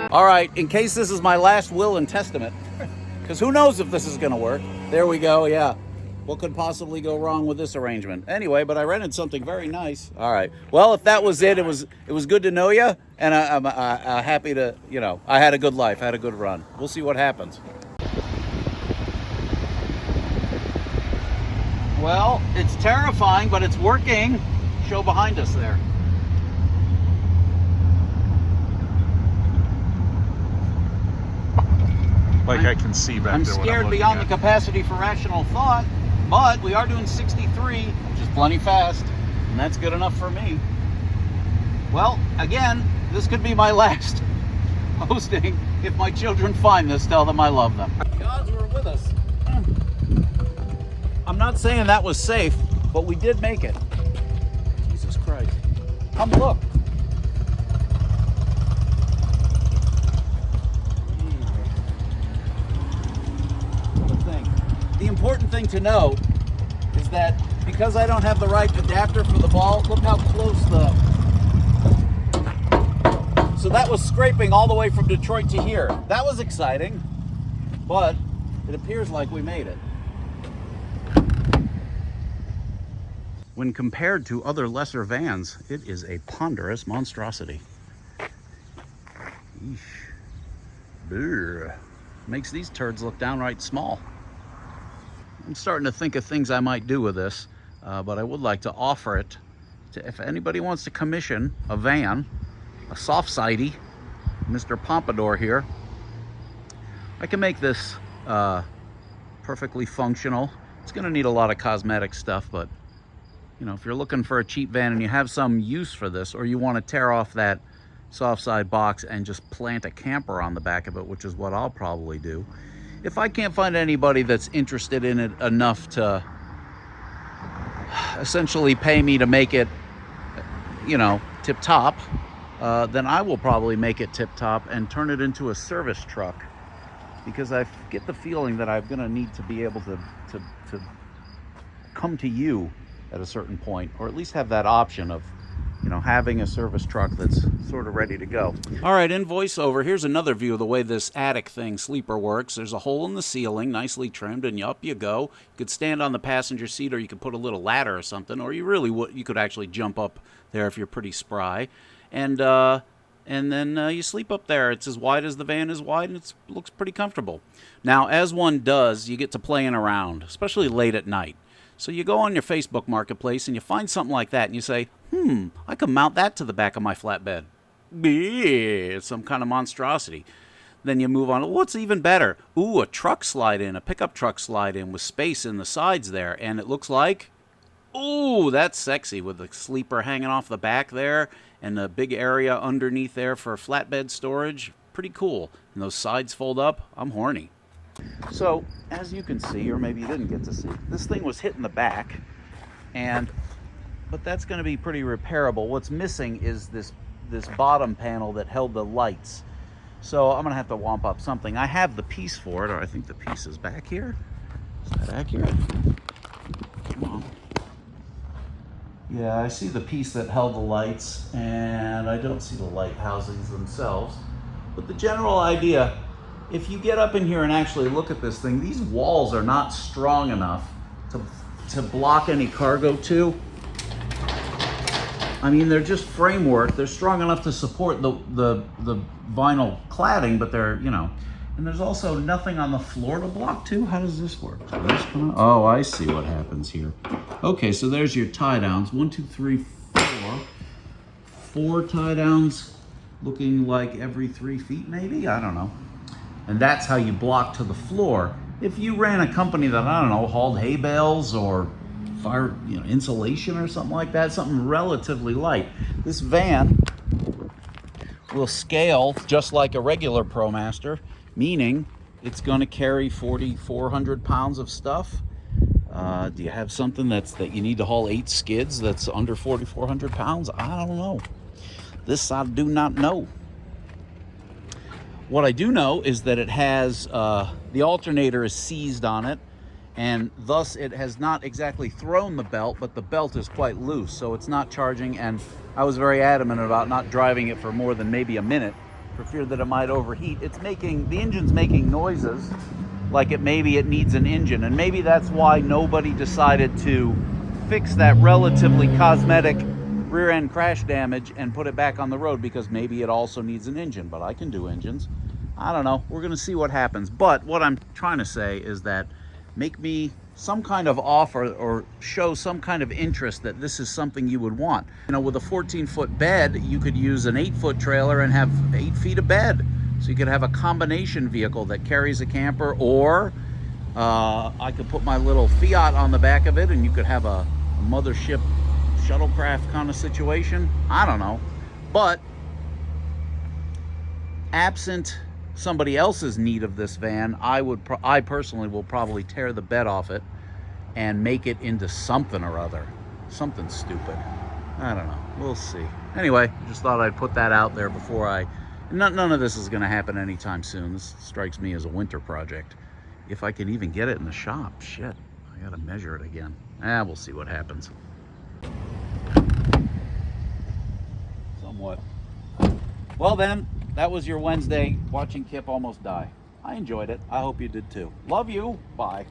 All right, in case this is my last will and testament, because who knows if this is going to work. There we go, yeah. What could possibly go wrong with this arrangement? Anyway, but I rented something very nice. All right. Well, if that was it, it was good to know you, and I'm happy to, you know, I had a good life, had a good run. We'll see what happens. Well, it's terrifying, but it's working. Show behind us there. Like I can see back there. I'm scared beyond the capacity for rational thought, but we are doing 63, which is plenty fast, and that's good enough for me. Well, again, this could be my last hosting. If my children find this, tell them I love them. Gods were with us. I'm not saying that was safe, but we did make it. Jesus Christ. Come look. The important thing to know is that because I don't have the right adapter for the ball, look how close so that was scraping all the way from Detroit to here. That was exciting, but it appears like we made it. When compared to other lesser vans, it is a ponderous monstrosity. Eesh. Brr. Makes these turds look downright small. I'm starting to think of things I might do with this, but I would like to offer it to, if anybody wants to commission a van, a soft-sidey, Mr. Pompadour here. I can make this perfectly functional. It's gonna need a lot of cosmetic stuff, but you know, if you're looking for a cheap van and you have some use for this, or you want to tear off that soft side box and just plant a camper on the back of it, which is what I'll probably do. If I can't find anybody that's interested in it enough to essentially pay me to make it, you know, tip-top, then I will probably make it tip-top and turn it into a service truck, because I get the feeling that I'm gonna need to be able to come to you at a certain point, or at least have that option of, you know, having a service truck that's sort of ready to go. All right, in voiceover, here's another view of the way this attic thing, sleeper, works. There's a hole in the ceiling, nicely trimmed, and up you go. You could stand on the passenger seat, or you could put a little ladder or something, or you could actually jump up there if you're pretty spry. And then you sleep up there. It's as wide as the van is wide, and it looks pretty comfortable. Now, as one does, you get to playing around, especially late at night. So you go on your Facebook Marketplace and you find something like that and you say, I could mount that to the back of my flatbed. It's some kind of monstrosity. Then you move on. What's even better? Ooh, a truck slide-in, a pickup truck slide-in with space in the sides there. And it looks like, ooh, that's sexy, with the sleeper hanging off the back there and the big area underneath there for flatbed storage. Pretty cool. And those sides fold up. I'm horny. So, as you can see, or maybe you didn't get to see, this thing was hit in the back, but that's going to be pretty repairable. What's missing is this bottom panel that held the lights. So I'm going to have to womp up something. I have the piece for it, or I think the piece is back here. Is that accurate? Come on. Yeah, I see the piece that held the lights, and I don't see the light housings themselves. But the general idea, if you get up in here and actually look at this thing, these walls are not strong enough to block any cargo to. I mean, they're just framework. They're strong enough to support the vinyl cladding, but they're, you know, and there's also nothing on the floor to block to. How does this work? Oh, I see what happens here. Okay, so there's your tie downs. 1, 2, 3, 4. 4 tie downs, looking like every 3 feet, maybe? I don't know. And that's how you block to the floor. If you ran a company that, I don't know, hauled hay bales or fire, you know, insulation or something like that, something relatively light, this van will scale just like a regular ProMaster, meaning it's going to carry 4,400 pounds of stuff. Do you have something that you need to haul 8 skids that's under 4,400 pounds? I don't know. This I do not know. What I do know is that it has, the alternator is seized on it, and thus it has not exactly thrown the belt, but the belt is quite loose, so it's not charging, and I was very adamant about not driving it for more than maybe a minute for fear that it might overheat. The engine's making noises like maybe it needs an engine, and maybe that's why nobody decided to fix that relatively cosmetic rear end crash damage and put it back on the road, because maybe it also needs an engine. But I can do engines. I don't know. We're gonna see what happens. But what I'm trying to say is that make me some kind of offer or show some kind of interest that this is something you would want. You know, with a 14-foot bed, you could use an 8-foot trailer and have 8 feet of bed. So you could have a combination vehicle that carries a camper, or I could put my little Fiat on the back of it and you could have a mothership shuttlecraft kind of situation. I don't know. But absent somebody else's need of this van, I personally will probably tear the bed off it and make it into something or other. Something stupid. I don't know. We'll see. Anyway, just thought I'd put that out there before none of this is going to happen anytime soon. This strikes me as a winter project. If I can even get it in the shop. Shit. I got to measure it again. We'll see what happens. Somewhat. Well then, that was your Wednesday watching Kip almost die. I enjoyed it. I hope you did too. Love you. Bye.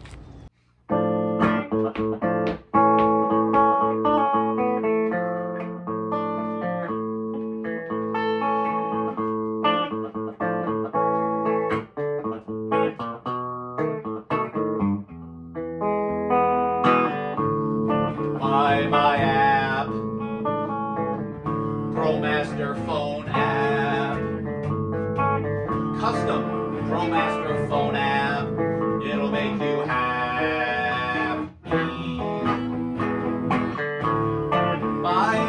My app, Promaster phone app, custom Promaster phone app. It'll make you happy. My